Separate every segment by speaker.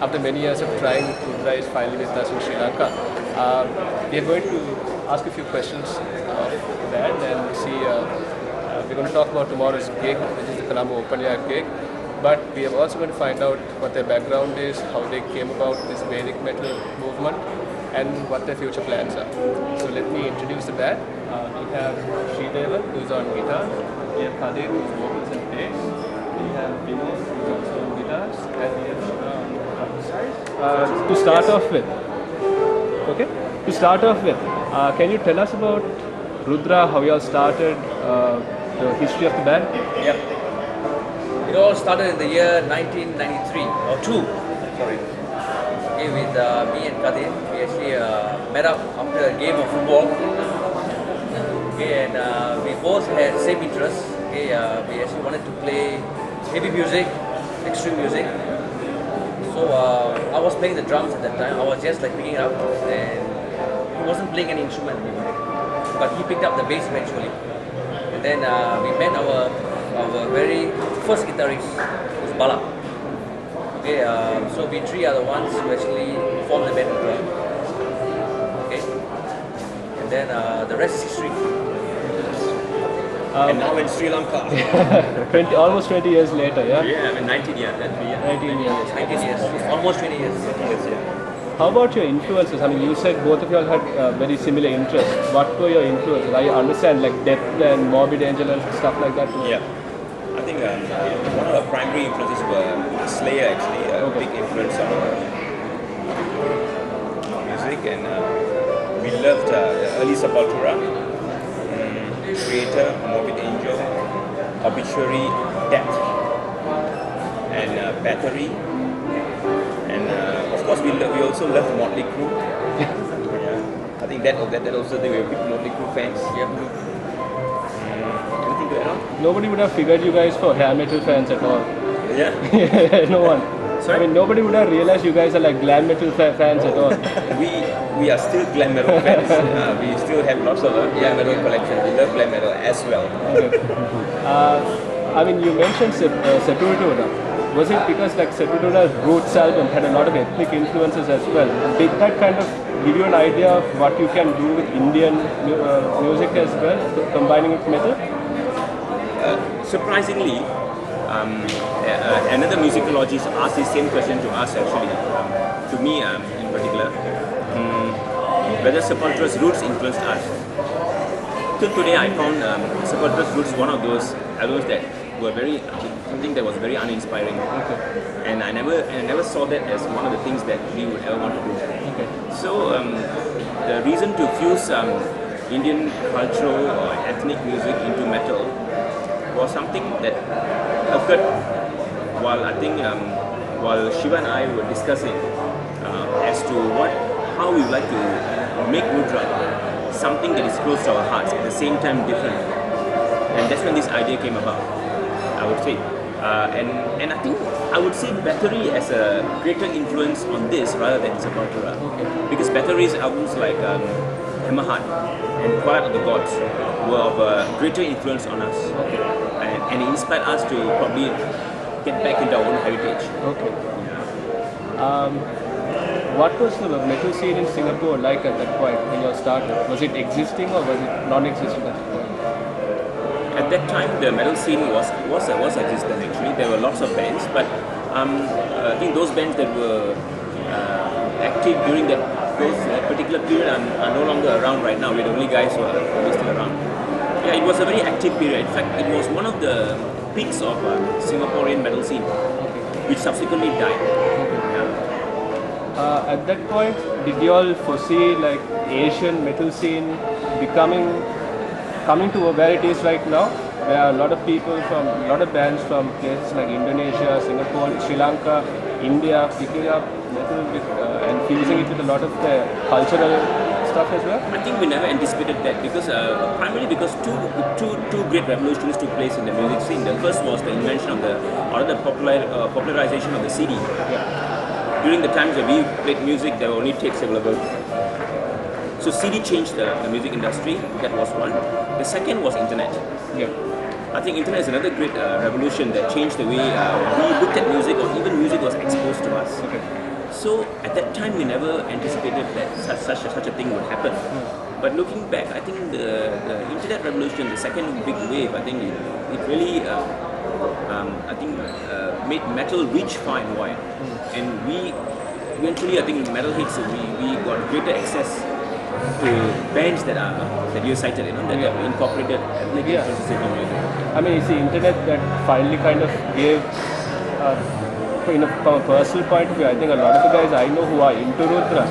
Speaker 1: After many years of trying, Rudra is finally with us in Sri Lanka. We are going to ask a few questions of the band and see. We're going to talk about tomorrow's gig, which is the Colombo Open Air gig. But we are also going to find out what their background is, how they came about this Vedic metal movement, and what their future plans are. So let me introduce the band. We have Srideva, who's on guitar. We have Kadir, who's vocals and bass. We have Vinay, who's also on guitars, and we have to start off with, can you tell us about Rudra, how you all started, the history of the band?
Speaker 2: Yeah. It all started in the year 1993 or 2. Sorry. Okay, with me and Kadir, we actually met up after a game of football. Okay, and we both had same interests. Okay, we actually wanted to play heavy music, extreme music. So I was playing the drums at that time. I was just like picking it up, and he wasn't playing any instrument, but he picked up the bass eventually. And then we met our very first guitarist, who's Bala. Okay, so we three are the ones who actually formed the band. Okay, and then the rest is history.
Speaker 3: And now in Sri Lanka.
Speaker 1: Almost 20 years later, yeah?
Speaker 3: Yeah, I mean 19 years.
Speaker 1: 19 years.
Speaker 2: 19 years, almost 20 years.
Speaker 1: How about your influences? I mean, you said both of you all had very similar interests. What were your influences? I understand like Death and Morbid Angel and stuff like that.
Speaker 3: Yeah. I think one of the primary influences were Slayer actually, a big influence on music, and we loved the early Sepultura, Creator, Morbid Angel, Obituary, Death, and Battery, and of course we also loved Motley Crue. Yeah. I think that also we were big Motley Crue fans. Yeah. Anything to add on?
Speaker 1: Nobody would have figured you guys for hair metal fans at all.
Speaker 3: Yeah.
Speaker 1: No one.
Speaker 3: Sorry?
Speaker 1: I mean, nobody would have realized you guys are like glam metal fans at all.
Speaker 3: We are still glam metal fans. We still have lots of glam metal collection. We love glam metal as well.
Speaker 1: Okay. I mean, you mentioned Sepultura. Was it because like Sepultura's Roots album had a lot of ethnic influences as well? Did that kind of give you an idea of what you can do with Indian music as well, combining with metal?
Speaker 3: Surprisingly, another musicologist asked the same question to us actually, to me in particular, whether Sepultura's Roots influenced us. Till today I found Sepultura's Roots one of those albums that were something that was very uninspiring.
Speaker 1: Okay.
Speaker 3: And I never saw that as one of the things that we would ever want to do.
Speaker 1: Okay.
Speaker 3: So the reason to fuse Indian cultural or ethnic music into metal was something that occurred while while Shiva and I were discussing as to how we would like to make Rudra something that is close to our hearts, at the same time different. And that's when this idea came about, I would say. And I think I would say Battery as a greater influence on this rather than Sepultura.
Speaker 1: Okay.
Speaker 3: Because Battery's albums like Hammerheart and Quiet of the Gods were of a greater influence on us.
Speaker 1: Okay.
Speaker 3: And it inspired us to probably get back into our own heritage.
Speaker 1: Okay. What was the metal scene in Singapore like at that point when you started? Was it existing or was it non-existent at that point?
Speaker 3: At that time, the metal scene was existent actually. There were lots of bands, but I think those bands that were active during that particular period are no longer around right now. We're the only guys who are still around. Yeah, it was a very active period. In fact, it was one of the peaks of Singaporean metal scene, which subsequently died.
Speaker 1: At that point, did you all foresee like Asian metal scene coming to where it is right now? There are a lot of bands from places like Indonesia, Singapore, Sri Lanka, India picking up metal and fusing it with a lot of the cultural stuff as well?
Speaker 3: I think we never anticipated that because primarily because two great revolutions took place in the music scene. The first was the invention of the popularization of the CD.
Speaker 1: Yeah.
Speaker 3: During the times that we played music, there were only tapes available. So CD changed the music industry. That was one. The second was internet.
Speaker 1: Yeah.
Speaker 3: I think internet is another great revolution that changed the way we looked at music, or even music was exposed to us.
Speaker 1: Okay.
Speaker 3: So at that time, we never anticipated that such a thing would happen. But looking back, I think the internet revolution, the second big wave, I think it really, made metal reach far and wide. And we eventually, I think metal hits, we got greater access to bands that you cited, that have incorporated ethnic influences into music.
Speaker 1: I mean, it's the internet that finally kind of gave, from a personal point of view, I think a lot of the guys I know who are into Rudra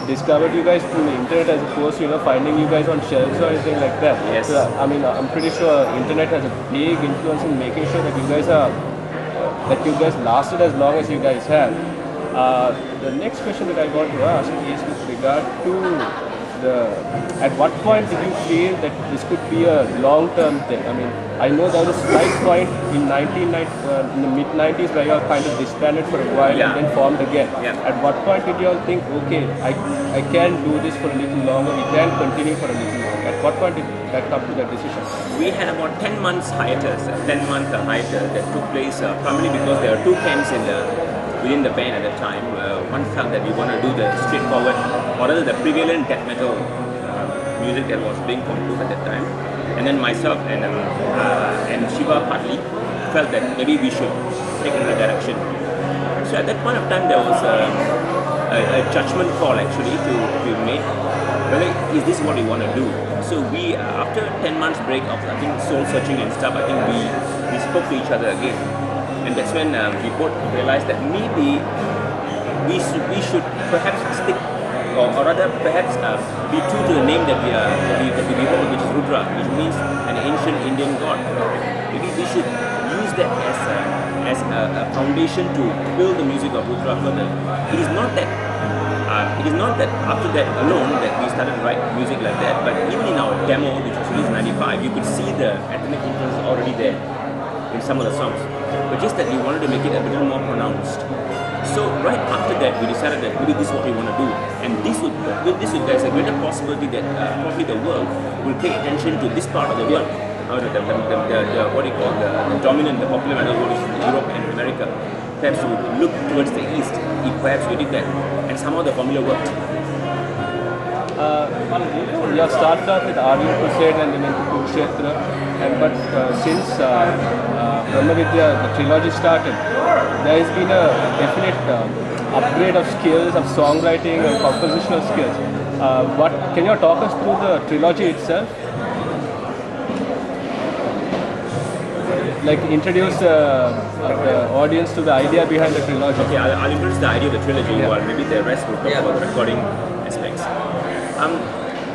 Speaker 1: discovered you guys through the internet as opposed to finding you guys on shelves or anything like that.
Speaker 3: Yes.
Speaker 1: So, I mean, I'm pretty sure internet has a big influence in making sure that you guys lasted as long as you guys have. The next question that I want to ask is with regard to at what point did you feel that this could be a long-term thing? I mean, I know there was a slight point in in the mid-90s where you all kind of disbanded for a while and then formed again.
Speaker 3: Yeah.
Speaker 1: At what point did you all think, okay, I can do this for a little longer, we can continue for a little longer? At what point did that come to that decision?
Speaker 3: We had about 10 months hiatus, that took place primarily because there were two camps within the band at the time. One felt that we want to do the straightforward, or rather the prevalent death metal music that was being composed at that time. And then myself and Shiva partly felt that maybe we should take another direction. So at that point of time there was a judgment call actually to be made, whether is this what we want to do. So we, after 10 months break of I think soul searching and stuff, I think we spoke to each other again. And that's when we both realized that maybe we should perhaps stick, or rather perhaps be true to the name that we hold, which is Rudra, which means an ancient Indian god. Maybe we should use that as a foundation to build the music of Rudra further. It is not that after that alone that we started to write music like that, but even in our demo, which was released in '95, you could see the ethnic influence already there in some of the songs. But just that we wanted to make it a little more pronounced. So right after that, we decided that maybe this is what we want to do, and there's a greater possibility that probably the world will pay attention to this part of the world, the dominant, the popular metal world is Europe and America. Perhaps we would look towards the east if perhaps we did that, and somehow the formula worked.
Speaker 1: You have started off with Aryan Crusade and then into Kurukshetra, but since Brahmavidya, the trilogy started, there has been a definite upgrade of skills, of songwriting and compositional skills. Can you talk us through the trilogy itself? Like introduce the audience to the idea behind the trilogy.
Speaker 3: Okay, I'll introduce the idea of the trilogy, while maybe the rest will talk about the recording aspects.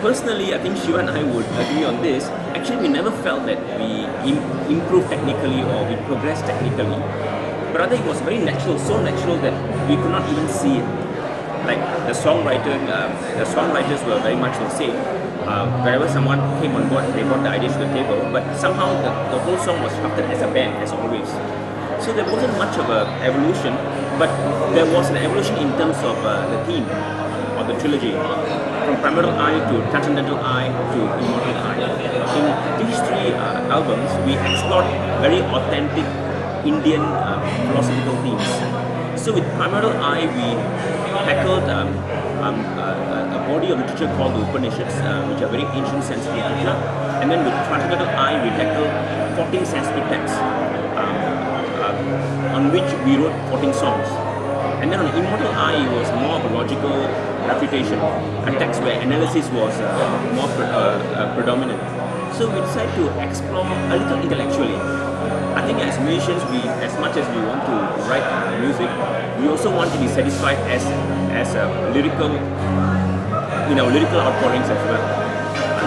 Speaker 3: Personally, I think Shiva and I would agree on this. Actually, we never felt that we improved technically or we progressed technically. But rather it was very natural, so natural that we could not even see it. Like the songwriters were very much the same. Wherever someone came on board, they brought the ideas to the table. But somehow the whole song was structured as a band, as always. So there wasn't much of an evolution, but there was an evolution in terms of the theme of the trilogy. From Primal I to Transcendental I to Immortal I. In these three albums, we explored very authentic Indian philosophical themes. So with Primal I, we tackled a body of literature called the Upanishads, which are very ancient Sanskrit literature. And then with Transcendental I, we tackled 14 Sanskrit texts on which we wrote 14 songs. And then on Immortal I, it was more of a logical refutation, a text where analysis was more predominant. So we decided to explore a little intellectually. I think as musicians, as much as we want to write music, we also want to be satisfied as a lyrical, in our lyrical outpourings as well.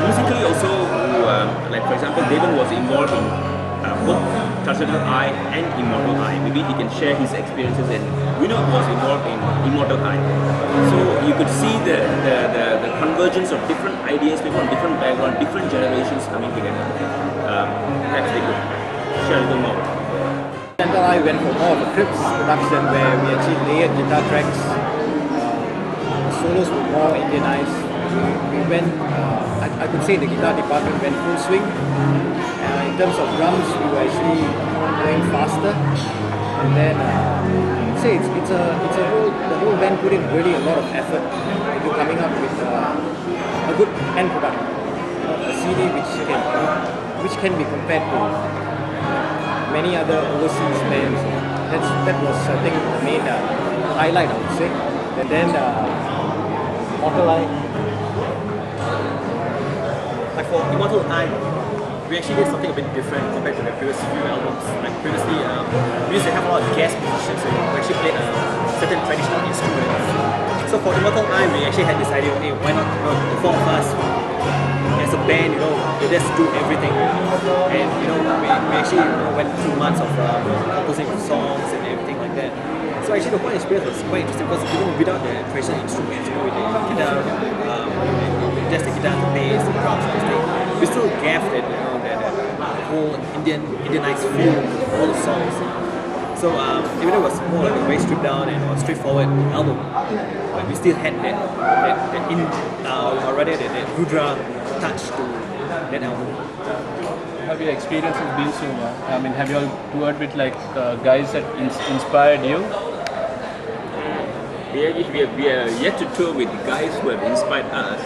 Speaker 3: Musically also, like for example, Devan was involved in both Transcendental I and Immortal I. Maybe he can share his experiences, and Vinod was involved in Immortal I. So you could see the convergence of different ideas, people from different backgrounds, different generations coming together. Perhaps they could share a little more.
Speaker 4: Lanka I went for more of a Crips production where we actually layered guitar tracks. The solos were more Indianized. We went, I could say the guitar department went full swing. in terms of drums, we were actually going faster. And then I'd say the whole band put in really a lot of effort into coming up with a good end product, a CD which can be compared to many other overseas bands. That was, I think, the main highlight, I would say. And then Immortal I.
Speaker 5: Like for Immortal I, we actually did something a bit different compared to the previous few albums. Like previously, we used to have a lot of guest musicians who actually played certain traditional instruments. So for Immortal I, we actually had this idea, hey, why not the four of us as a band, we just do everything. And we actually went through months of composing of songs and everything like that. So actually the whole experience was quite interesting because without the traditional instruments, with the guitar, just the guitar, the bass, the drums, and everything, we still gaffed it, the whole Indianized feel of all the songs. So even though it was more like a very stripped down and more straightforward album, but we still had that Rudra touch to that album.
Speaker 1: Have your experiences been so? I mean, have you all toured with guys that inspired you?
Speaker 3: We are yet to tour with guys who have inspired us,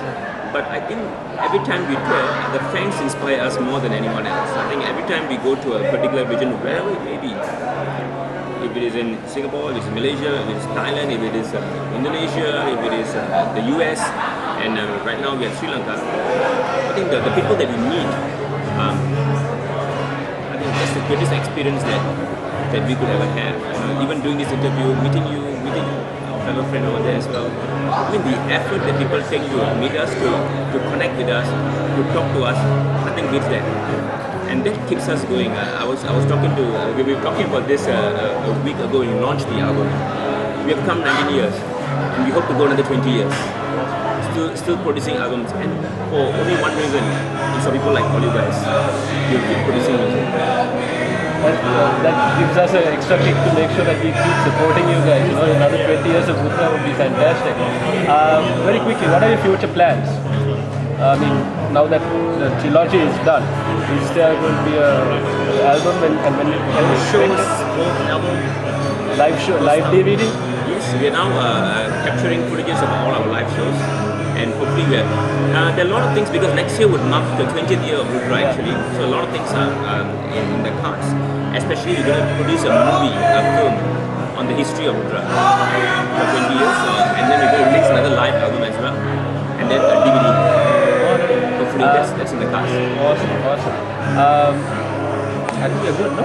Speaker 3: but I think every time we tour, the fans inspire us more than anyone else. I think every time we go to a particular region, wherever it may be, if it is in Singapore, if it is Malaysia, if it is Thailand, if it is Indonesia, if it is the US, and right now we are Sri Lanka, I think the people that we meet, I think that's the greatest experience that we could ever have. Even doing this interview, meeting our fellow friend over there as well. I mean, the effort that people take to meet us, to connect with us, to talk to us, nothing beats that. And that keeps us going. I was talking to, we were talking about this a week ago when we launched the album. We have come 19 years, and we hope to go another 20 years. Still producing albums, and for only one reason, is for people like all you guys. You keep producing music.
Speaker 1: That gives us an extra kick to make sure that we keep supporting you guys. Another 20 years of Rudra would be fantastic. Very quickly, what are your future plans? I mean, now that the trilogy is done, is there going to be an album and when it can be
Speaker 5: Shows, album,
Speaker 1: live DVD?
Speaker 3: Yes, we are now capturing footages of all our live shows, and hopefully there are a lot of things, because next year would mark the 20th year of Rudra actually, so a lot of things are in the cards. Especially we're going to produce a movie, a film on the history of Rudra for 20 years, and then we're going to release another live album as well, and then a DVD. Hopefully that's in the cards.
Speaker 1: Awesome. I think we're good, no?